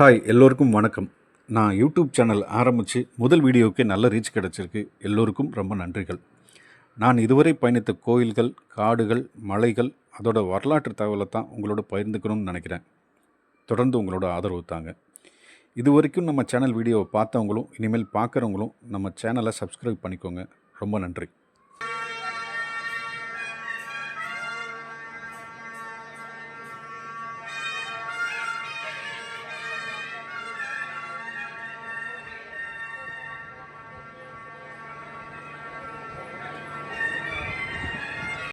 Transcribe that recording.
Hi எல்லோருக்கும் வணக்கம். நான் யூடியூப் சேனல் ஆரம்பித்து முதல் வீடியோவுக்கே நல்ல ரீச் கிடச்சிருக்கு. எல்லோருக்கும் ரொம்ப நன்றிகள். நான் இதுவரை பயணித்த கோயில்கள், காடுகள், மலைகள், அதோட வரலாற்று தகவலை தான் உங்களோட பகிர்ந்துக்கணும்னு நினைக்கிறேன். தொடர்ந்து உங்களோட ஆதரவு தாங்க. இதுவரைக்கும் நம்ம சேனல் வீடியோவை பார்த்தவங்களும் இனிமேல் பார்க்குறவங்களும் நம்ம சேனலை சப்ஸ்கிரைப் பண்ணிக்கோங்க. ரொம்ப நன்றி.